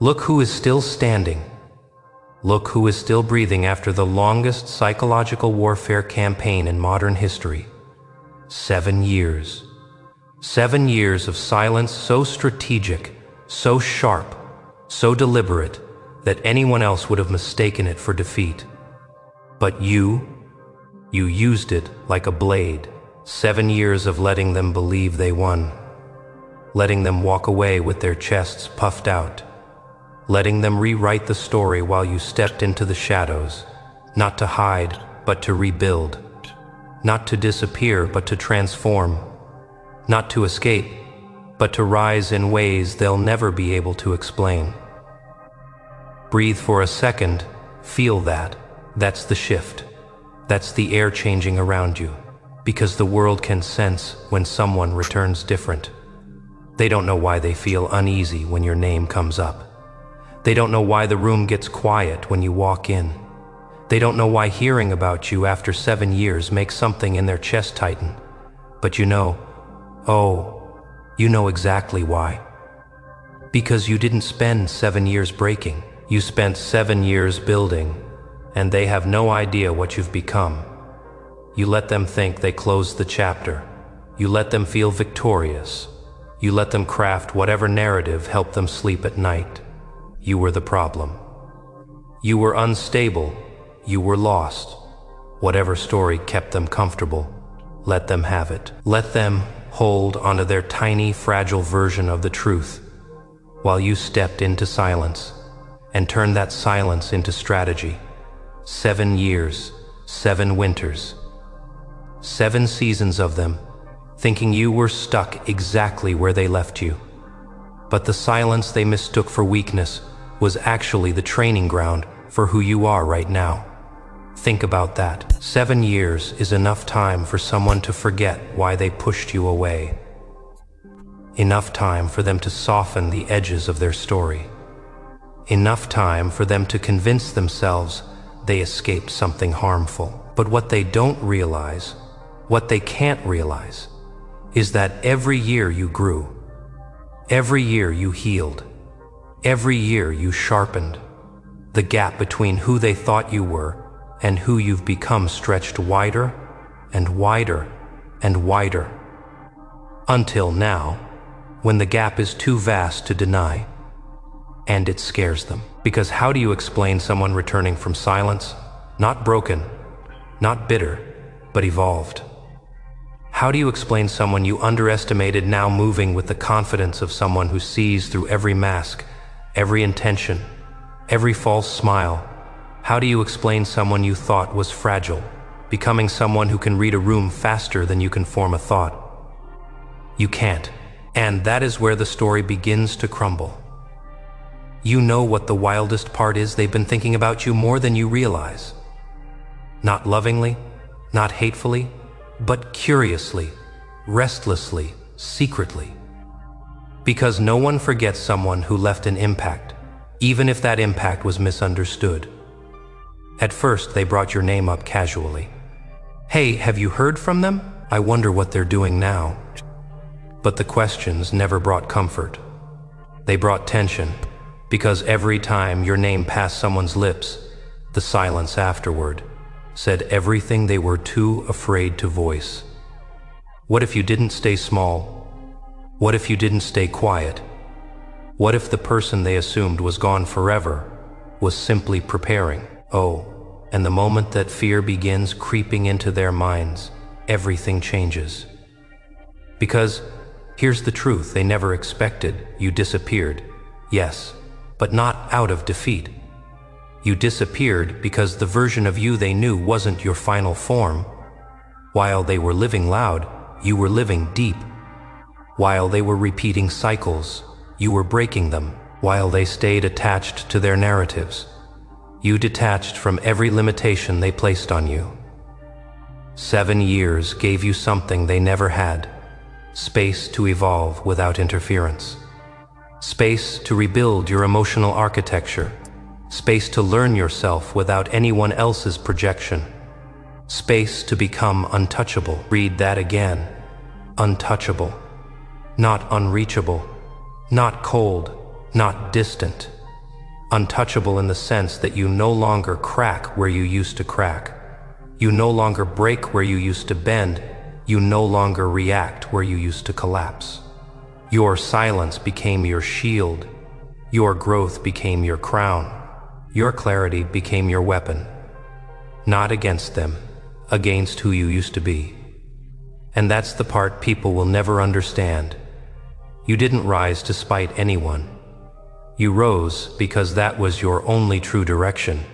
Look who is still standing. Look who is still breathing after the longest psychological warfare campaign in modern history. 7 years. 7 years of silence so strategic, so sharp, so deliberate, that anyone else would have mistaken it for defeat. But you used it like a blade. 7 years of letting them believe they won. Letting them walk away with their chests puffed out. Letting them rewrite the story while you stepped into the shadows, not to hide, but to rebuild, not to disappear, but to transform, not to escape, but to rise in ways they'll never be able to explain. Breathe for a second, feel that. That's the shift. That's the air changing around you, because the world can sense when someone returns different. They don't know why they feel uneasy when your name comes up. They don't know why the room gets quiet when you walk in. They don't know why hearing about you after 7 years makes something in their chest tighten. But you know exactly why. Because you didn't spend 7 years breaking. You spent 7 years building, and they have no idea what you've become. You let them think they closed the chapter. You let them feel victorious. You let them craft whatever narrative helped them sleep at night. You were the problem. You were unstable. You were lost. Whatever story kept them comfortable, let them have it. Let them hold onto their tiny, fragile version of the truth, while you stepped into silence and turned that silence into strategy. 7 years, 7 winters, 7 seasons of them, thinking you were stuck exactly where they left you. But the silence they mistook for weakness was actually the training ground for who you are right now. Think about that. 7 years is enough time for someone to forget why they pushed you away. Enough time for them to soften the edges of their story. Enough time for them to convince themselves they escaped something harmful. But what they don't realize, what they can't realize, is that every year you grew. Every year you healed. Every year you sharpened. The gap between who they thought you were and who you've become stretched wider and wider and wider. Until now, when the gap is too vast to deny, and it scares them. Because how do you explain someone returning from silence? Not broken, not bitter, but evolved. How do you explain someone you underestimated now moving with the confidence of someone who sees through every mask, every intention, every false smile? How do you explain someone you thought was fragile, becoming someone who can read a room faster than you can form a thought? You can't. And that is where the story begins to crumble. You know what the wildest part is? They've been thinking about you more than you realize. Not lovingly, not hatefully, but curiously, restlessly, secretly. Because no one forgets someone who left an impact, even if that impact was misunderstood. At first, they brought your name up casually. Hey, have you heard from them? I wonder what they're doing now. But the questions never brought comfort. They brought tension, because every time your name passed someone's lips, the silence afterward said everything they were too afraid to voice. What if you didn't stay small? What if you didn't stay quiet? What if the person they assumed was gone forever was simply preparing? Oh, and the moment that fear begins creeping into their minds, everything changes. Because here's the truth they never expected: you disappeared, yes, but not out of defeat. You disappeared because the version of you they knew wasn't your final form. While they were living loud, you were living deep. While they were repeating cycles, you were breaking them. While they stayed attached to their narratives, you detached from every limitation they placed on you. 7 years gave you something they never had: space to evolve without interference. Space to rebuild your emotional architecture. Space to learn yourself without anyone else's projection. Space to become untouchable. Read that again. Untouchable. Not unreachable. Not cold. Not distant. Untouchable in the sense that you no longer crack where you used to crack. You no longer break where you used to bend. You no longer react where you used to collapse. Your silence became your shield. Your growth became your crown. Your clarity became your weapon. Not against them, against who you used to be. And that's the part people will never understand. You didn't rise to spite anyone. You rose because that was your only true direction.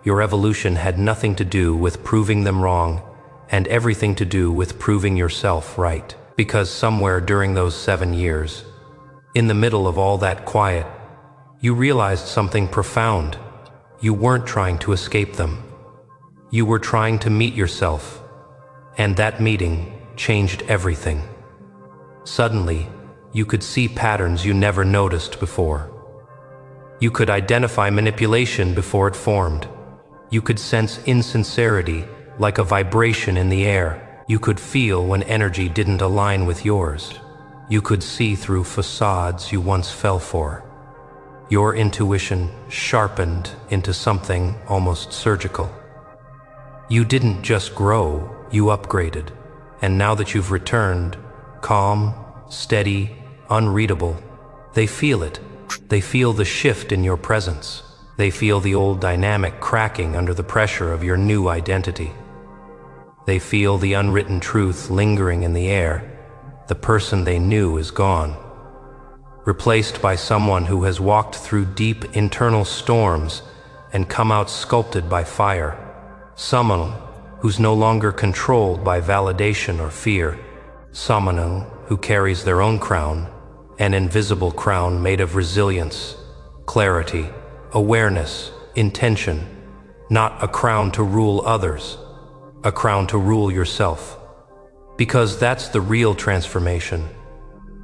Your evolution had nothing to do with proving them wrong, and everything to do with proving yourself right. Because somewhere during those 7 years, in the middle of all that quiet, you realized something profound. You weren't trying to escape them. You were trying to meet yourself, and that meeting changed everything. Suddenly, you could see patterns you never noticed before. You could identify manipulation before it formed. You could sense insincerity like a vibration in the air. You could feel when energy didn't align with yours. You could see through facades you once fell for. Your intuition sharpened into something almost surgical. You didn't just grow, you upgraded. And now that you've returned, calm, steady, unreadable, they feel it. They feel the shift in your presence. They feel the old dynamic cracking under the pressure of your new identity. They feel the unwritten truth lingering in the air. The person they knew is gone, replaced by someone who has walked through deep internal storms and come out sculpted by fire. Someone who's no longer controlled by validation or fear. Someone who carries their own crown, an invisible crown made of resilience, clarity, awareness, intention. Not a crown to rule others, a crown to rule yourself. Because that's the real transformation.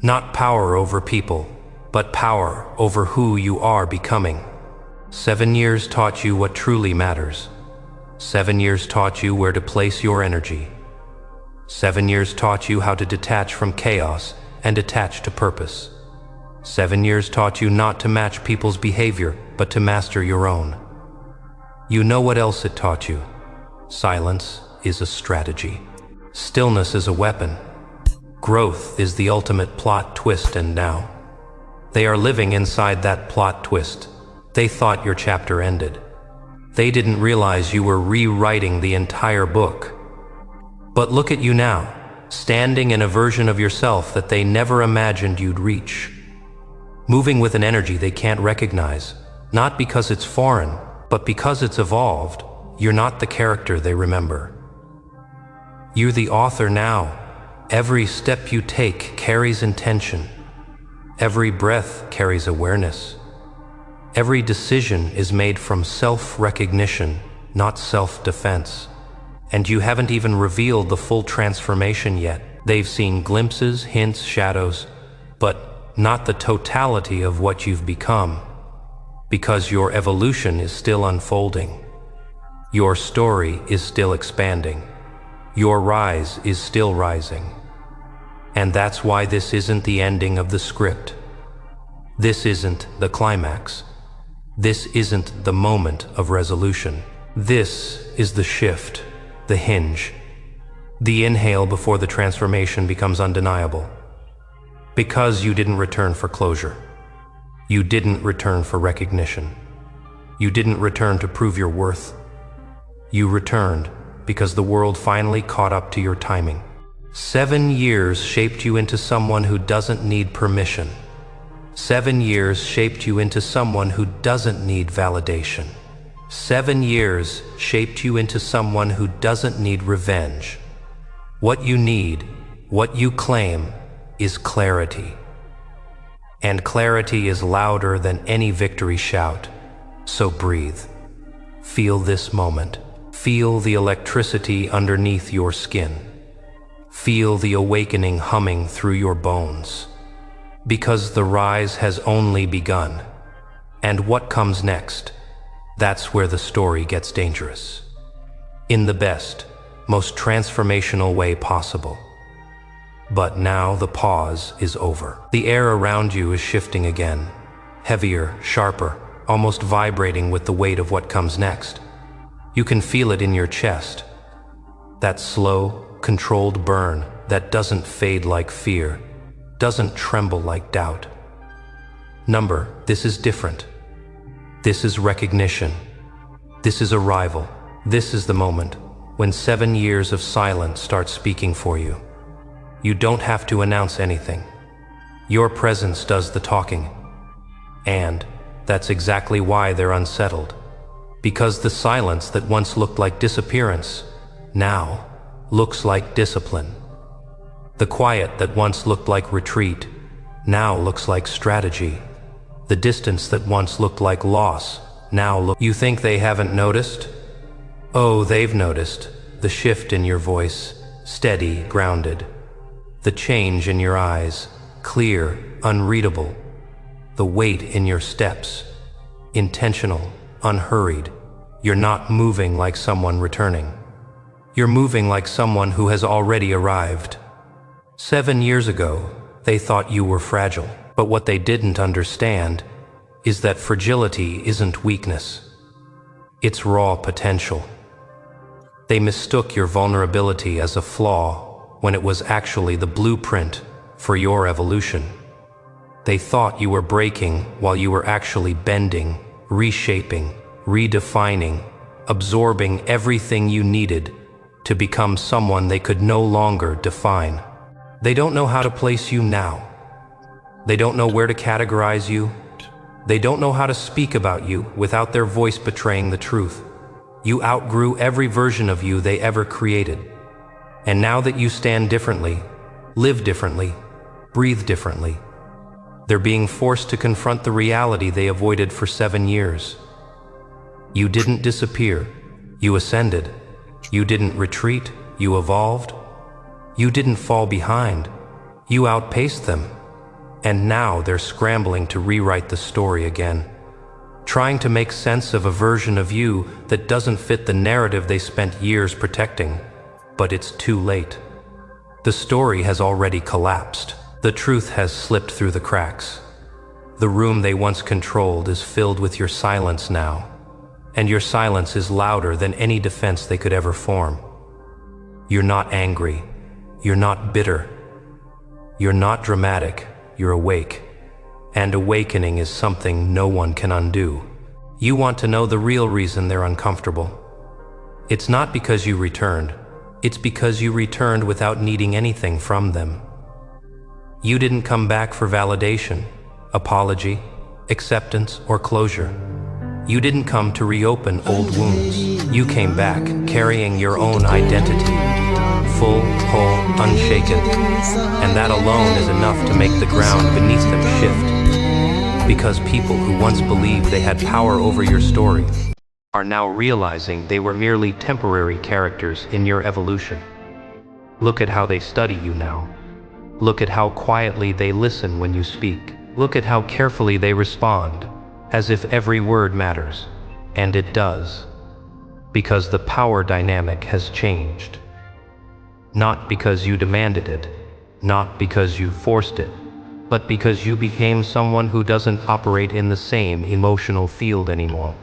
Not power over people, but power over who you are becoming. 7 years taught you what truly matters. 7 years taught you where to place your energy. 7 years taught you how to detach from chaos and attach to purpose. 7 years taught you not to match people's behavior, but to master your own. You know what else it taught you? Silence is a strategy. Stillness is a weapon. Growth is the ultimate plot twist, and now they are living inside that plot twist. They thought your chapter ended. They didn't realize you were rewriting the entire book. But look at you now, standing in a version of yourself that they never imagined you'd reach. Moving with an energy they can't recognize, not because it's foreign, but because it's evolved. You're not the character they remember. You're the author now. Every step you take carries intention. Every breath carries awareness. Every decision is made from self-recognition, not self-defense. And you haven't even revealed the full transformation yet. They've seen glimpses, hints, shadows, but not the totality of what you've become. Because your evolution is still unfolding. Your story is still expanding. Your rise is still rising. And that's why this isn't the ending of the script. This isn't the climax. This isn't the moment of resolution. This is the shift, the hinge, the inhale before the transformation becomes undeniable. Because you didn't return for closure. You didn't return for recognition. You didn't return to prove your worth. You returned because the world finally caught up to your timing. 7 years shaped you into someone who doesn't need permission. 7 years shaped you into someone who doesn't need validation. 7 years shaped you into someone who doesn't need revenge. What you need, what you claim, is clarity. And clarity is louder than any victory shout. So breathe. Feel this moment. Feel the electricity underneath your skin. Feel the awakening humming through your bones. Because the rise has only begun. And what comes next? That's where the story gets dangerous. In the best, most transformational way possible. But now the pause is over. The air around you is shifting again. Heavier, sharper, almost vibrating with the weight of what comes next. You can feel it in your chest. That slow, controlled burn that doesn't fade like fear, doesn't tremble like doubt. Number, this is different. This is recognition. This is arrival. This is the moment when 7 years of silence start speaking for you. You don't have to announce anything. Your presence does the talking. And that's exactly why they're unsettled. Because the silence that once looked like disappearance now looks like discipline. The quiet that once looked like retreat now looks like strategy. The distance that once looked like loss now look. You think they haven't noticed? Oh, they've noticed. The shift in your voice, steady, grounded. The change in your eyes, clear, unreadable. The weight in your steps, intentional, unhurried. You're not moving like someone returning. You're moving like someone who has already arrived. 7 years ago, they thought you were fragile, but what they didn't understand is that fragility isn't weakness. It's raw potential. They mistook your vulnerability as a flaw when it was actually the blueprint for your evolution. They thought you were breaking while you were actually bending, reshaping, redefining, absorbing everything you needed to become someone they could no longer define. They don't know how to place you now. They don't know where to categorize you. They don't know how to speak about you without their voice betraying the truth. You outgrew every version of you they ever created. And now that you stand differently, live differently, breathe differently, they're being forced to confront the reality they avoided for 7 years. You didn't disappear, you ascended. You didn't retreat, you evolved. You didn't fall behind, you outpaced them. And now they're scrambling to rewrite the story again, trying to make sense of a version of you that doesn't fit the narrative they spent years protecting. But it's too late. The story has already collapsed. The truth has slipped through the cracks. The room they once controlled is filled with your silence now, and your silence is louder than any defense they could ever form. You're not angry. You're not bitter. You're not dramatic. You're awake. And awakening is something no one can undo. You want to know the real reason they're uncomfortable. It's not because you returned. It's because you returned without needing anything from them. You didn't come back for validation, apology, acceptance, or closure. You didn't come to reopen old wounds. You came back carrying your own identity, full, whole, unshaken. And that alone is enough to make the ground beneath them shift. Because people who once believed they had power over your story are now realizing they were merely temporary characters in your evolution. Look at how they study you now. Look at how quietly they listen when you speak. Look at how carefully they respond, as if every word matters. And it does. Because the power dynamic has changed. Not because you demanded it, not because you forced it, but because you became someone who doesn't operate in the same emotional field anymore.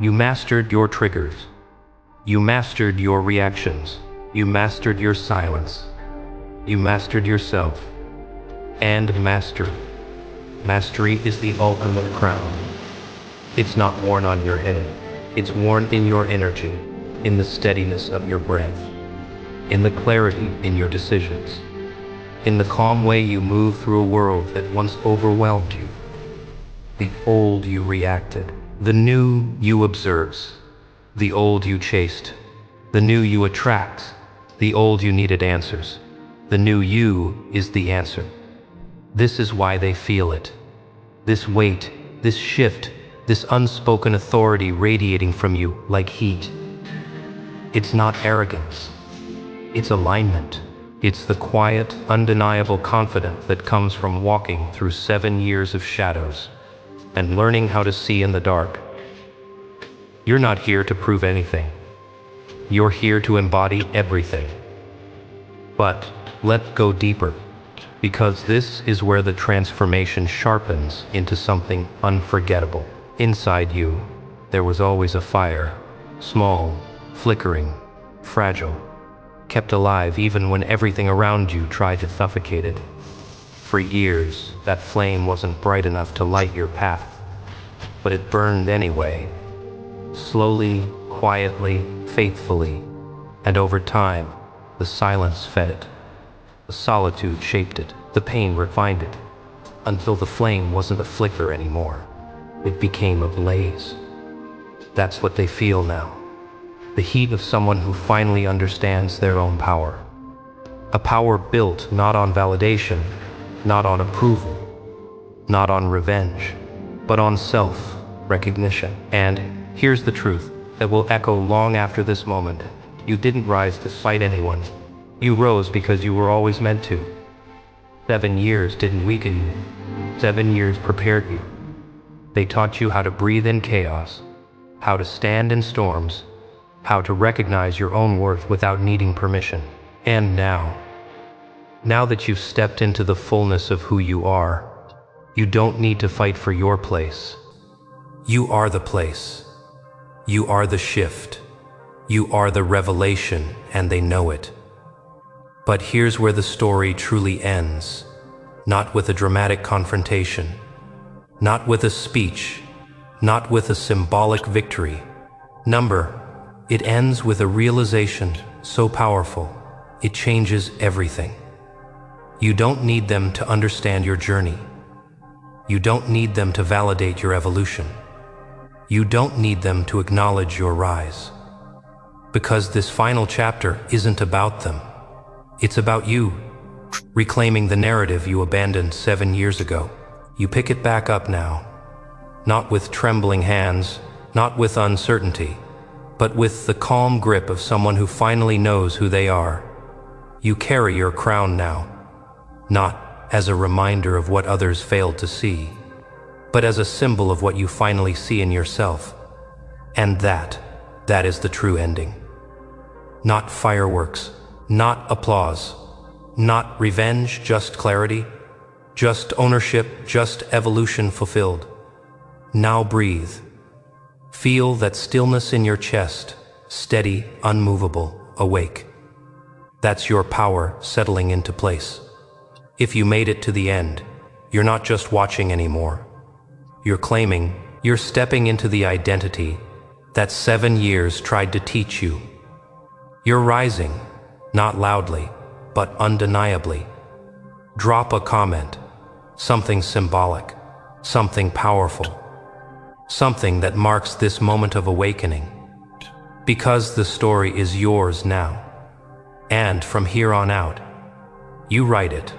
You mastered your triggers. You mastered your reactions. You mastered your silence. You mastered yourself. And mastery is the ultimate crown. It's not worn on your head. It's worn in your energy, in the steadiness of your breath, in the clarity in your decisions, in the calm way you move through a world that once overwhelmed you. The old you reacted, the new you observes, the old you chased, the new you attracts, the old you needed answers. The new you is the answer. This is why they feel it. This weight, this shift, this unspoken authority radiating from you like heat. It's not arrogance. It's alignment. It's the quiet, undeniable confidence that comes from walking through 7 years of shadows and learning how to see in the dark. You're not here to prove anything. You're here to embody everything. But let's go deeper. because this is where the transformation sharpens into something unforgettable. Inside you, there was always a fire, small, flickering, fragile, kept alive even when everything around you tried to suffocate it. For years, that flame wasn't bright enough to light your path, but it burned anyway, slowly, quietly, faithfully, and over time, the silence fed it. The solitude shaped it, the pain refined it, until the flame wasn't a flicker anymore. It became a blaze. That's what they feel now. The heat of someone who finally understands their own power. A power built not on validation, not on approval, not on revenge, but on self-recognition. And here's the truth that will echo long after this moment. You didn't rise to fight anyone. You rose because you were always meant to. 7 years didn't weaken you. 7 years prepared you. They taught you how to breathe in chaos, how to stand in storms, how to recognize your own worth without needing permission. And now that you've stepped into the fullness of who you are, you don't need to fight for your place. You are the place. You are the shift. You are the revelation, and they know it. But here's where the story truly ends. Not with a dramatic confrontation, not with a speech, not with a symbolic victory. It ends with a realization so powerful, it changes everything. You don't need them to understand your journey. You don't need them to validate your evolution. You don't need them to acknowledge your rise. Because this final chapter isn't about them. It's about you, reclaiming the narrative you abandoned 7 years ago. You pick it back up now, not with trembling hands, not with uncertainty, but with the calm grip of someone who finally knows who they are. You carry your crown now, not as a reminder of what others failed to see, but as a symbol of what you finally see in yourself. And that is the true ending. Not fireworks, not applause, not revenge, just clarity, just ownership, just evolution fulfilled. Now breathe. Feel that stillness in your chest, steady, unmovable, awake. That's your power settling into place. If you made it to the end, you're not just watching anymore. You're claiming, you're stepping into the identity that 7 years tried to teach you. You're rising, not loudly, but undeniably. Drop a comment, something symbolic, something powerful, something that marks this moment of awakening. Because the story is yours now. And from here on out, you write it.